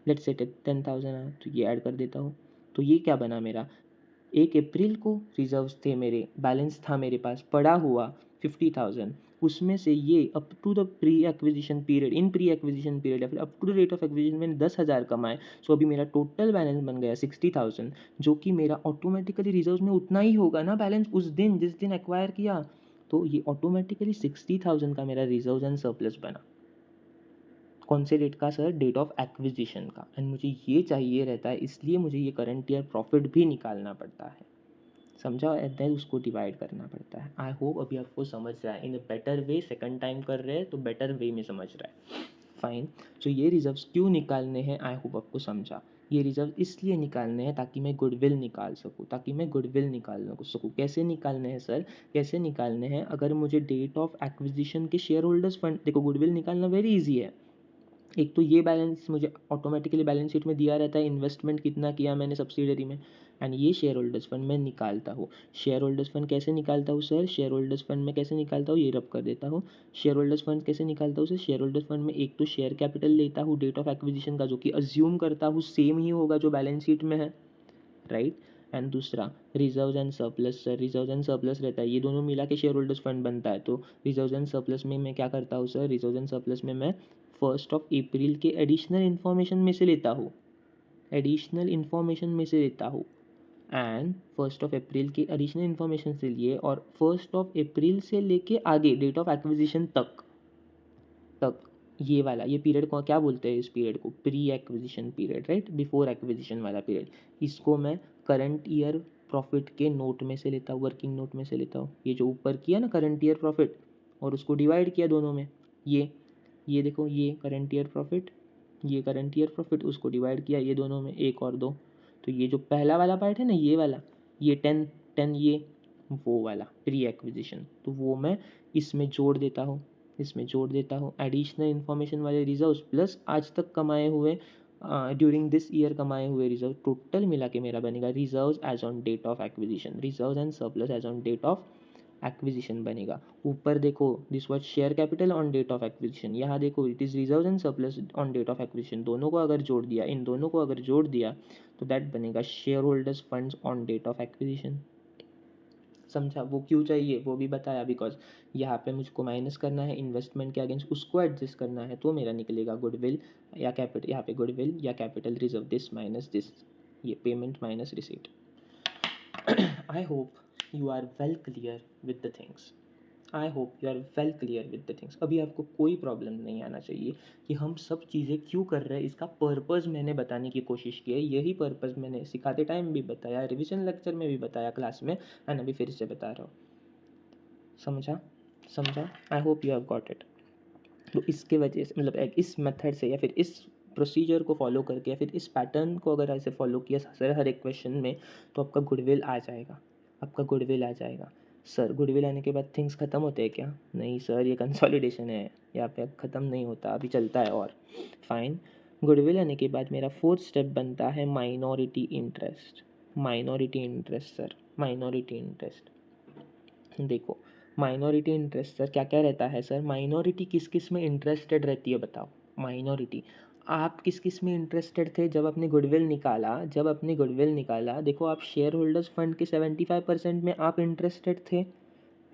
लेट्स से 10,000 आया तो ये ऐड कर देता हूँ। तो ये क्या बना मेरा, 1 अप्रैल को रिजर्व्स थे मेरे, बैलेंस था मेरे पास पड़ा हुआ 50,000, उसमें से ये up to the pre acquisition period, in pre acquisition period या फिर up to the rate of acquisition मैंने 10,000 कमाए। सो अभी मेरा टोटल बैलेंस बन गया 60,000, जो कि मेरा ऑटोमेटिकली रिजर्व में उतना ही होगा ना बैलेंस उस दिन जिस दिन एक्वायर किया, तो ये ऑटोमेटिकली 60,000 का मेरा रिजर्व एंड सरप्लस बना। कौन से डेट का सर, डेट ऑफ एक्विजिशन का, एंड मुझे ये चाहिए रहता है, इसलिए मुझे ये करंट ईयर प्रॉफिट भी निकालना पड़ता है, समझा, एंड देन उसको डिवाइड करना पड़ता है। आई होप अभी आपको समझ रहा है in a better way, second time कर रहे हैं तो बेटर वे में समझ रहा है। फाइन, तो ये रिजर्व्स क्यों निकालने हैं, आई होप आपको समझा। ये रिजर्व इसलिए निकालने हैं ताकि मैं गुडविल निकाल सकूँ, ताकि मैं गुडविल निकाल सकूँ। कैसे निकालने हैं सर, कैसे निकालने हैं, अगर मुझे डेट ऑफ एक्विजिशन के शेयर होल्डर्स फंड, देखो गुडविल निकालना वेरी इजी है। एक तो ये बैलेंस मुझे ऑटोमेटिकली बैलेंस शीट में दिया रहता है, इन्वेस्टमेंट कितना किया मैंने सब्सिडरी में, एंड ये शेयर होल्डर्स फंड मैं निकालता हूँ। शेयर होल्डर्स फंड कैसे निकालता हूँ सर, शेयर होल्डर्स फंड में कैसे निकालता हूँ, ये रब कर देता हूँ। शेयर होल्डर्स फंड कैसे निकालता हूँ सर, शेयर होल्डर्स फंड में एक तो शेयर कैपिटल लेता हूँ डेट ऑफ एक्विजिशन का, जो कि अज्यूम करता हूँ सेम ही होगा जो बैलेंस शीट में है, राइट। एंड दूसरा reserve and surplus, sir reserve and surplus रहता है, ये दोनों मिला के शेयर होल्डर्स फंड बनता है। तो रिजर्व एंड सरप्लस में मैं क्या करता हूँ सर, रिजर्व एंड सरप्लस में मैं 1 अप्रैल के एडिशनल इन्फॉर्मेशन में से लेता हूँ, एडिशनल इन्फॉर्मेशन में से लेता हूँ, एंड 1 अप्रैल के एडिशनल इन्फॉर्मेशन से लिए और 1 अप्रैल से लेके आगे डेट ऑफ एक्विजिशन तक ये वाला, ये पीरियड को क्या बोलते हैं, इस पीरियड को pre acquisition period, right, before acquisition वाला पीरियड, इसको मैं करंट ईयर प्रॉफिट के नोट में से लेता हूँ, वर्किंग नोट में से लेता हूँ। ये जो ऊपर किया ना करंट ईयर प्रॉफिट और उसको डिवाइड किया दोनों में, ये देखो, ये करंट ईयर प्रॉफिट, ये करंट ईयर प्रॉफिट, उसको डिवाइड किया ये दोनों में 1 और 2, तो ये जो पहला वाला पार्ट है ना, ये वाला, ये 10 ये वो वाला प्री एक्विजिशन, तो वो मैं इसमें जोड़ देता हूँ, इसमें जोड़ देता हूँ। एडिशनल इन्फॉर्मेशन वाले रिजर्व्स प्लस आज तक कमाए हुए ड्यूरिंग दिस ईयर कमाए हुए रिजर्व, टोटल मिला के मेरा बनेगा reserves as on date of acquisition, reserves and surplus as on date of acquisition बनेगा। ऊपर देखो this was share capital on date of acquisition, यहाँ देखो it is reserve and surplus on date of acquisition, दोनों को अगर जोड़ दिया, इन दोनों को अगर जोड़ दिया तो दैट बनेगा share holders funds on date of acquisition. समझा, वो क्यों चाहिए वो भी बताया, बिकॉज यहाँ पे मुझको माइनस करना है इन्वेस्टमेंट के अगेंस्ट, उसको एडजस्ट करना है, तो मेरा निकलेगा गुडविल या कैपिटल, यहाँ पे गुडविल या capital reserve, this minus this, ये payment minus receipt. I hope you are well clear with the things. I hope you are well clear with the things. अभी आपको कोई प्रॉब्लम नहीं आना चाहिए कि हम सब चीज़ें क्यों कर रहे हैं, इसका पर्पज़ मैंने बताने की कोशिश की है, यही पर्पज़ मैंने सिखाते टाइम भी बताया, रिवीजन लेक्चर में भी बताया क्लास में, एंड अभी फिर से बता रहा हूँ। समझा, समझा, आई hope you have got it. तो इसके वजह से मतलब इस मेथड से या फिर इस प्रोसीजर को फॉलो करके या फिर इस पैटर्न को अगर ऐसे फॉलो किया सर हर एक क्वेश्चन में, तो आपका गुडविल आ जाएगा, आपका गुडविल आ जाएगा। सर गुडविल आने के बाद थिंग्स ख़त्म होते हैं क्या, नहीं सर, ये कंसोलिडेशन है, यहाँ पे ख़त्म नहीं होता, अभी चलता है और फाइन। गुडविल आने के बाद मेरा 4th स्टेप बनता है minority interest, minority interest sir, minority interest. देखो माइनॉरिटी इंटरेस्ट सर क्या क्या रहता है सर, माइनॉरिटी किस किस में इंटरेस्टेड रहती है बताओ, माइनॉरिटी आप किस किस में इंटरेस्टेड थे जब अपने गुडविल निकाला, जब अपने गुडविल निकाला, देखो आप शेयर होल्डर्स फंड के 75% में आप इंटरेस्टेड थे,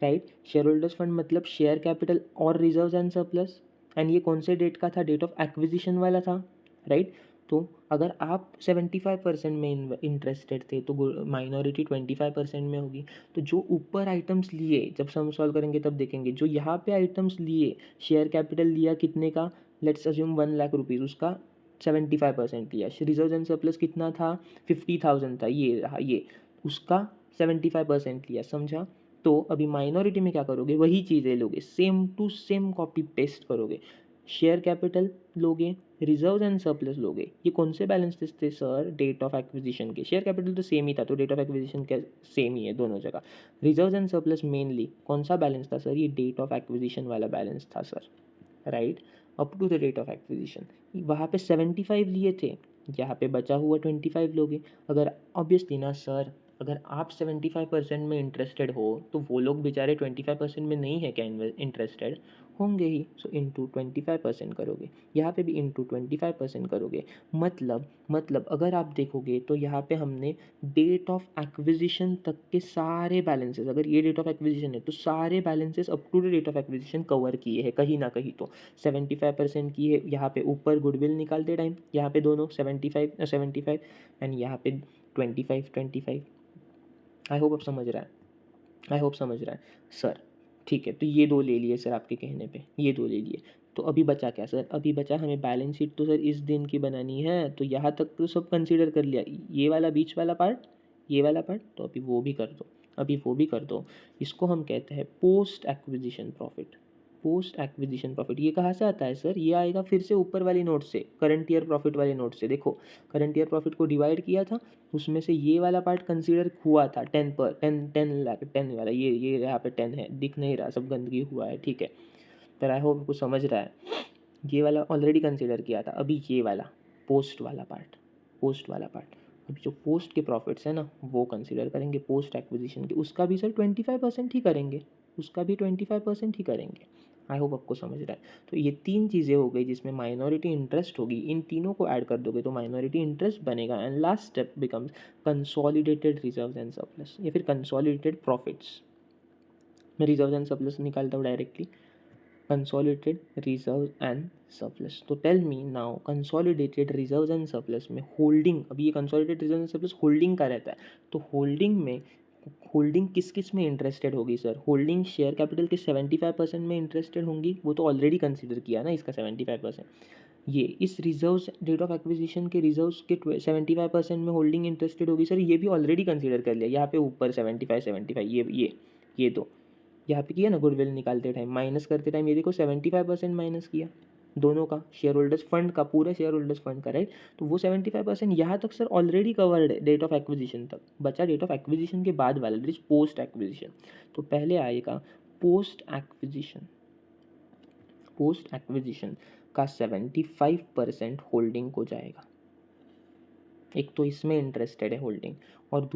राइट। शेयर होल्डर्स फंड मतलब शेयर कैपिटल और रिजर्व्स एंड सरप्लस, एंड ये कौन से डेट का था, डेट ऑफ एक्विजिशन वाला था, राइट। तो अगर आप 75% में इंटरेस्टेड थे तो माइनॉरिटी 25% में होगी। तो जो ऊपर आइटम्स लिए, जब सम सॉल्व करेंगे तब देखेंगे, जो यहाँ पे आइटम्स लिए, शेयर कैपिटल लिया कितने का, लेट्स अज्यूम 1,00,000 रुपीज़, उसका 75% लिया। रिजर्व एंड सरप्लस कितना था, 50,000 था, ये रहा ये, उसका 75% लिया, समझा। तो अभी माइनॉरिटी में क्या करोगे, वही चीज़ें लोगे, same to same copy paste करोगे, शेयर कैपिटल लोगे, रिजर्व एंड सरप्लस लोगे। ये कौन से बैलेंसेस थे सर, डेट ऑफ एक्विजिशन के, शेयर कैपिटल तो सेम ही था तो डेट ऑफ एक्विजिशन का सेम ही है दोनों जगह। रिजर्व एंड सरप्लस मेनली कौन सा बैलेंस था सर, ये डेट ऑफ एक्विजिशन वाला बैलेंस था sir, right. Up to the date of acquisition. वहाँ पे 75 लिए थे, यहाँ पे बचा हुआ 25 लोगे। अगर ऑब्वियसली ना सर, अगर आप 75% में इंटरेस्टेड हो तो वो लोग बेचारे 25% में नहीं है क्या इंटरेस्टेड, होंगे ही। सो इंटू 25% करोगे, यहाँ पे भी इंटू 25% करोगे। मतलब अगर आप देखोगे तो यहाँ पे हमने डेट ऑफ एक्विजिशन तक के सारे बैलेंसेस, अगर ये डेट ऑफ एक्विजिशन है तो सारे balances up to the date of acquisition cover किए हैं कहीं ना कहीं। तो 75% की है, यहाँ पे ऊपर गुडविल निकालते टाइम यहाँ पे दोनों 75 एंड यहाँ पे 25। आई होप आप समझ रहा है, आई होप समझ रहा है सर। ठीक है, तो ये दो ले लिए सर आपके कहने पे, ये दो ले लिए। तो अभी बचा क्या सर, अभी बचा हमें बैलेंस शीट तो सर इस दिन की बनानी है, तो यहाँ तक तो सब कंसीडर कर लिया, ये वाला बीच वाला पार्ट, ये वाला पार्ट, तो अभी वो भी कर दो, अभी वो भी कर दो। इसको हम कहते हैं post acquisition profit. Post acquisition profit ये कहाँ से आता है सर, ये आएगा फिर से ऊपर वाली नोट से, करंट ईयर प्रॉफिट वाले नोट से। देखो करंट ईयर प्रॉफिट को डिवाइड किया था, उसमें से ये वाला पार्ट कंसीडर हुआ था 10 लाख 10 वाला, ये यहाँ पे 10 है, दिख नहीं रहा, सब गंदगी हुआ है, ठीक है। पर आई होप कुछ समझ रहा है, ये वाला ऑलरेडी कंसीडर किया था। अभी ये वाला पोस्ट वाला पार्ट, पोस्ट वाला पार्ट, अभी जो पोस्ट के प्रॉफिट्स है ना वो कंसीडर करेंगे पोस्ट एक्विजिशन के, उसका भी सर 25% ही करेंगे, उसका भी 25% ही करेंगे। आई होप आपको समझ रहा है। तो ये तीन चीज़ें हो गई जिसमें माइनॉरिटी इंटरेस्ट होगी, इन तीनों को ऐड कर दोगे तो माइनॉरिटी इंटरेस्ट बनेगा। And last step becomes consolidated reserves and surplus, या फिर कंसोलिडेटेड प्रॉफिट्स। मैं रिजर्व्स एंड सरप्लस निकालता हूँ directly, consolidated reserves and surplus। तो tell me now consolidated reserves and surplus में होल्डिंग, अभी ये consolidated reserves and surplus holding का रहता है, तो होल्डिंग में होल्डिंग किस किस में इंटरेस्टेड होगी सर, होल्डिंग शेयर कैपिटल के 75% में इंटरेस्टेड होंगी, वो तो ऑलरेडी कंसिडर किया ना इसका 75%। ये इस रिजर्व्स डेट ऑफ एक्विजिशन के रिजर्व्स के 75% में होल्डिंग इंटरेस्टेड होगी सर, ये भी ऑलरेडी कंसिडर कर लिया। यहाँ पे ऊपर 75 ये दो यहाँ पे किया ना, गुडविल निकालते टाइम माइनस करते टाइम ये देखो 75% माइनस किया दोनों का, शेयर होल्डर्स फंड का, पूरा शेयर होल्डर्स फंड का, राइट। तो वो 75% यहाँ तक सर ऑलरेडी कवर्ड है डेट ऑफ एक्विजिशन तक, बचा डेट ऑफ एक्विजिशन के बाद वाला दैट इज पोस्ट एक्विजिशन। तो पहले आएगा पोस्ट एक्विजिशन, पोस्ट एक्विजिशन का 75% होल्डिंग को जाएगा। एक तो इसमें इंटरेस्टेड है होल्डिंग, और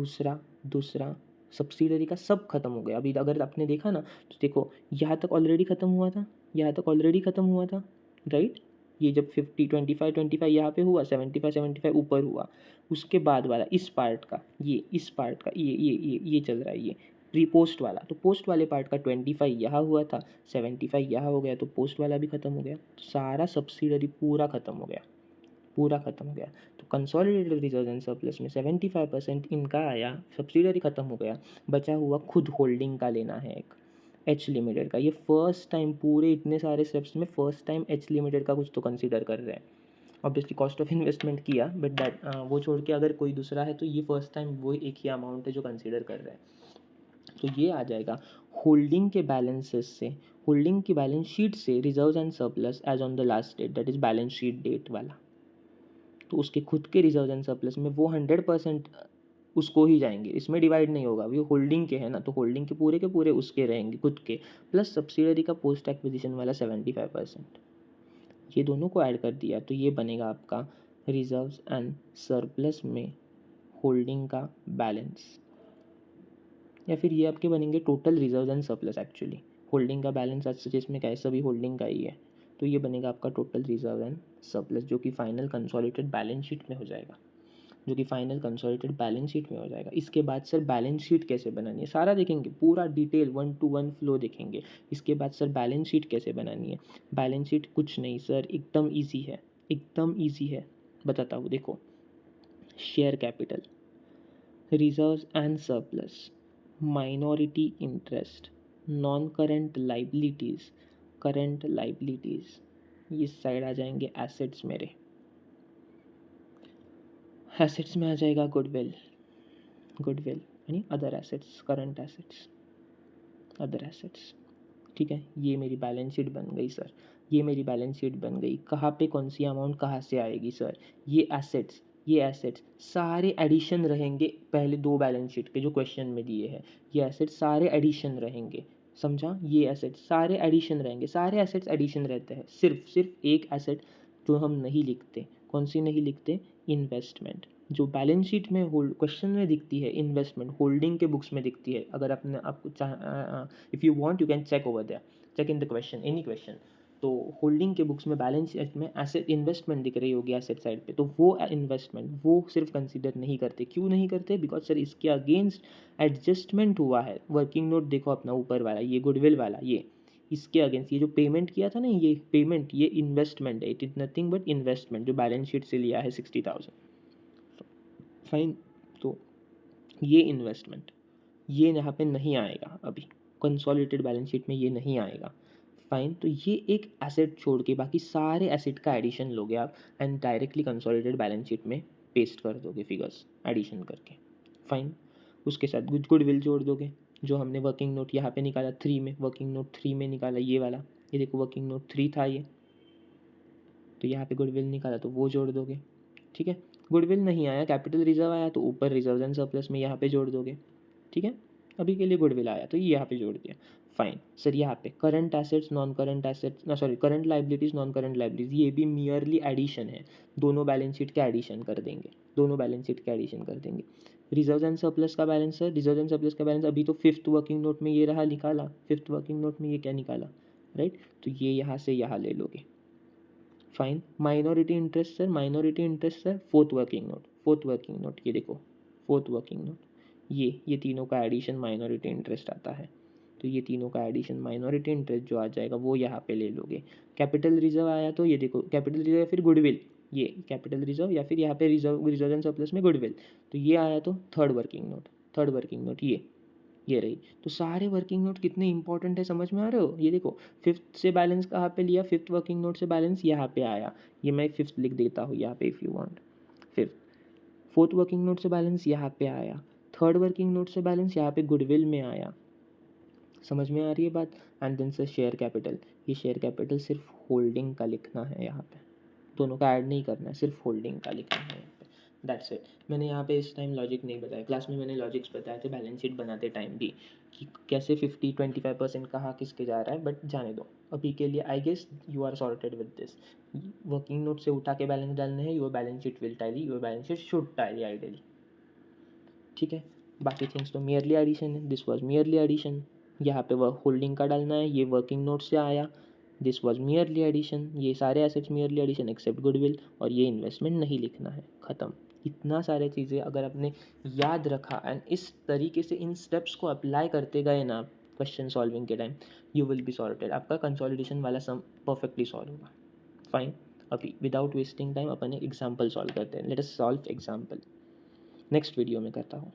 दूसरा सब्सिडरी का सब खत्म हो गया। अभी अगर आपने देखा ना तो देखो यहाँ तक ऑलरेडी खत्म हुआ था, यहाँ तक ऑलरेडी खत्म हुआ था, राइट। ये जब 50 25 यहाँ पे हुआ, 75 ऊपर हुआ, उसके बाद वाला इस पार्ट का, ये इस पार्ट का ये चल रहा है, ये प्री पोस्ट वाला। तो पोस्ट वाले पार्ट का 25 यहाँ हुआ था, 75 यहाँ हो गया, तो पोस्ट वाला भी खत्म हो गया, तो सारा सब्सिडरी पूरा खत्म हो गया, पूरा खत्म हो गया। तो कंसोलिडेटेड रिजर्व एंड सरप्लस में 75% इनका आया, सब्सिडरी खत्म हो गया, बचा हुआ खुद होल्डिंग का लेना है एक एच लिमिटेड का। ये फर्स्ट टाइम पूरे इतने सारे स्टेप्स में फर्स्ट टाइम एच लिमिटेड का कुछ तो कंसीडर कर रहे हैं। ऑब्वियसली कॉस्ट ऑफ इन्वेस्टमेंट किया, बट दैट वो छोड़ के अगर कोई दूसरा है तो ये फर्स्ट टाइम वो एक ही अमाउंट है जो कंसीडर कर रहे हैं। तो ये आ जाएगा होल्डिंग के बैलेंसेस से, होल्डिंग की बैलेंस शीट से reserves and surplus as on the last date, that is balance sheet date वाला। तो उसके खुद के रिजर्व एंड सरप्लस में वो 100% उसको ही जाएंगे, इसमें डिवाइड नहीं होगा। वो होल्डिंग के हैं ना, तो होल्डिंग के पूरे उसके रहेंगे खुद के, प्लस सब्सिडरी का पोस्ट एक्विजिशन वाला 75%, ये दोनों को ऐड कर दिया तो ये बनेगा आपका रिजर्व्स एंड सरप्लस में होल्डिंग का बैलेंस, या फिर ये आपके बनेंगे total reserves and surplus. Actually holding का बैलेंस आज से जिसमें क्या है, सभी होल्डिंग का ही है, तो ये बनेगा आपका टोटल रिजर्व एंड सरप्लस, जो कि फाइनल कंसोलिडेटेड बैलेंस शीट में हो जाएगा, जो कि फाइनल कंसोलिडेटेड बैलेंस शीट में हो जाएगा। इसके बाद सर बैलेंस शीट कैसे बनानी है सारा देखेंगे, पूरा डिटेल 1 to 1 फ्लो देखेंगे। इसके बाद सर बैलेंस शीट कैसे बनानी है, बैलेंस शीट कुछ नहीं सर, एकदम ईजी है, एकदम ईजी है, बताता हूँ। देखो share capital, reserves and surplus, minority interest, non current liabilities, current liabilities, ये साइड आ जाएंगे एसेट्स मेरे। एसेट्स में आ जाएगा गुडविल, गुडविल यानी other assets, current assets, other assets, ठीक है। ये मेरी बैलेंस शीट बन गई सर, ये मेरी बैलेंस शीट बन गई। कहाँ पे कौन सी अमाउंट कहाँ से आएगी सर, ये एसेट्स सारे एडिशन रहेंगे पहले दो बैलेंस शीट के जो क्वेश्चन में दिए हैं, ये एसेट्स सारे एडिशन रहेंगे, समझा? ये एसेट सारे एडिशन रहेंगे, सारे एसेट्स एडिशन रहते हैं, सिर्फ एक एसेट जो हम नहीं लिखते, कौन सी नहीं लिखते? इन्वेस्टमेंट, जो बैलेंस शीट में होल्ड क्वेश्चन में दिखती है, इन्वेस्टमेंट होल्डिंग के बुक्स में दिखती है। अगर आपने आपको if you want you can check over there, check in the question, any question. तो होल्डिंग के बुक्स में बैलेंस शीट में एसेट इन्वेस्टमेंट दिख रही होगी एसेट साइड पे, तो वो इन्वेस्टमेंट वो सिर्फ कंसीडर नहीं करते। क्यों नहीं करते? बिकॉज सर इसके अगेंस्ट एडजस्टमेंट हुआ है। वर्किंग नोट देखो अपना ऊपर वाला, ये गुडविल वाला, ये इसके अगेंस्ट ये जो पेमेंट किया था ना, ये पेमेंट, ये इन्वेस्टमेंट है, it is nothing but investment, जो बैलेंस शीट से लिया है 60,000। फाइन, तो ये इन्वेस्टमेंट, ये यहाँ पे नहीं आएगा अभी, कंसोलिडेटेड बैलेंस शीट में ये नहीं आएगा। फाइन, तो ये एक एसेट छोड़ के बाकी सारे एसेट का एडिशन लोगे आप and directly consolidated balance sheet में पेस्ट कर दोगे फिगर्स एडिशन करके। फाइन, उसके साथ गुडविल जोड़ दोगे, जो हमने वर्किंग नोट यहाँ पे निकाला 3 में, वर्किंग नोट 3 में निकाला ये वाला, ये देखो वर्किंग नोट 3 था ये, तो यहाँ पे गुडविल निकाला तो वो जोड़ दोगे। ठीक है, गुडविल नहीं आया, कैपिटल रिजर्व आया तो ऊपर रिजर्व एंड सरप्लस में यहाँ पे जोड़ दोगे। ठीक है, अभी के लिए गुडविल आया तो ये यहाँ पे जोड़ दिया। फाइन सर, यहाँ पे current assets non current assets ना sorry current liabilities non current liabilities, ये भी मियरली एडिशन है, दोनों बैलेंस शीट के एडिशन कर देंगे, दोनों बैलेंस शीट के एडिशन कर देंगे। रिजर्व एंड सरप्लस का बैलेंस है, रिजर्व एंड सरप्लस का बैलेंस अभी तो फिफ्थ वर्किंग नोट में ये रहा निकाला, फिफ्थ वर्किंग नोट में ये क्या निकाला, राइट, तो ये यहाँ से यहाँ ले लोगे। Fine, minority interest sir, minority interest sir fourth working note, fourth working note, ये देखो फोर्थ वर्किंग नोट, ये तीनों का एडिशन माइनॉरिटी इंटरेस्ट आता है, तो ये तीनों का एडिशन माइनॉरिटी इंटरेस्ट जो आ जाएगा वो यहाँ पे ले लोगे। कैपिटल रिजर्व आया तो ये देखो कैपिटल रिजर्व या फिर गुडविल, ये कैपिटल रिजर्व या फिर यहाँ पे रिजर्व एंड सरप्लस में गुडविल, तो ये आया तो third working note, third working note ये रही। तो सारे वर्किंग नोट कितने इंपॉर्टेंट है, समझ में आ रहे हो? ये देखो फिफ्थ से बैलेंस कहाँ पे लिया, फिफ्थ वर्किंग नोट से बैलेंस यहाँ पे आया, ये मैं फिफ्थ लिख देता हूँ यहाँ पे if you want, fifth. Fourth working note से बैलेंस यहाँ पे आया, थर्ड वर्किंग नोट से बैलेंस यहाँ पे गुडविल में आया, समझ में आ रही है बात? एंड देन से शेयर कैपिटल, ये शेयर कैपिटल सिर्फ होल्डिंग का लिखना है यहाँ पे, दोनों का ऐड नहीं करना है, सिर्फ होल्डिंग का लिखना है यहाँ पे। That's it. मैंने यहाँ पे इस टाइम लॉजिक नहीं बताया, क्लास में मैंने लॉजिक्स बताए थे बैलेंस शीट बनाते टाइम भी, कि कैसे 50-25% कहाँ किसके जा रहा है, बट जाने दो अभी के लिए। I guess you are sorted with this. Working note से उठा के बैलेंस डालने हैं, your balance sheet will tally, your balance sheet should tally ideally. ठीक है, बाकी थिंग्स तो मियरली एडिशन है, दिस वॉज मियरली एडिशन, यहाँ पे वर्क होल्डिंग का डालना है, ये वर्किंग नोट से आया, दिस वॉज मियरली एडिशन, ये सारे assets merely addition except goodwill, और ये इन्वेस्टमेंट नहीं लिखना है, ख़त्म। इतना सारे चीज़ें अगर आपने याद रखा एंड इस तरीके से इन स्टेप्स को अप्लाई करते गए ना क्वेश्चन सॉल्विंग के time, you will be sorted, आपका कंसोलिडेशन वाला सम परफेक्टली सॉल्व होगा। फाइन, अभी विदाउट वेस्टिंग टाइम अपन एक एग्जाम्पल सॉल्व करते हैं, let us solve example, next video में करता हूँ।